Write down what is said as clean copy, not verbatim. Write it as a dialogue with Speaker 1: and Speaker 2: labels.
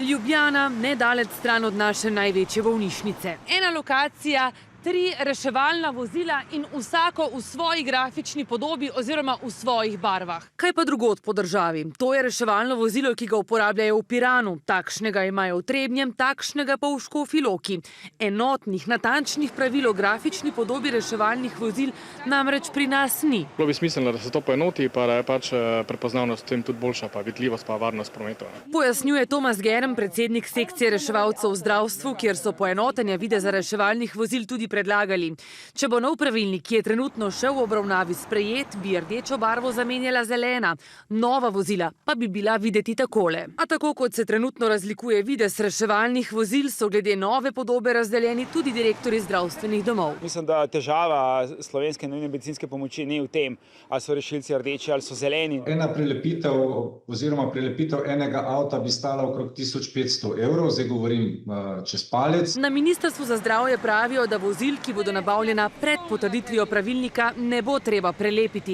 Speaker 1: Ljubljana, nedaleč stran od naše največje bolnišnice. Ena lokacija, 3 reševalna vozila in vsako v svoji grafični podobi oziroma v svojih barvah. Kaj pa drugod po državi? To je reševalno vozilo, ki ga uporabljajo v Piranu. Takšnega imajo v Trebnjem, takšnega pa v Škofji Loki. Enotnih, natančnih pravil o grafični podobi reševalnih vozil namreč pri nas ni.
Speaker 2: Bilo bi smiselno, da se to poenoti, pa da je prepoznavnost tem tudi boljša, pa vidljivost, pa varnost prometa.
Speaker 1: Pojasnjuje Tomas Gerem, predsednik sekcije reševalcev v zdravstvu, kjer so poenotenja videza reševalnih vozil tudi predlagali. Če bo nov pravilnik, ki je trenutno še v obravnavi sprejet, bi rdečo barvo zamenjala zelena. Nova vozila pa bi bila videti takole. A tako kot se trenutno razlikuje videz reševalnih vozil, so glede nove podobe razdeljeni tudi direktorji zdravstvenih domov.
Speaker 3: Mislim, da težava slovenske nujne medicinske pomoči ni v tem, ali so rešilci rdeči ali so zeleni.
Speaker 4: Ena prelepitev oziroma prelepitev enega avta bi stala okrog 1500 evrov, zdaj govorim čez palec.
Speaker 1: Na Ministrstvu za zdravje pravijo, da vozil, ki bodo nabavljena pred potrditvijo pravilnika, ne bo treba prelepiti.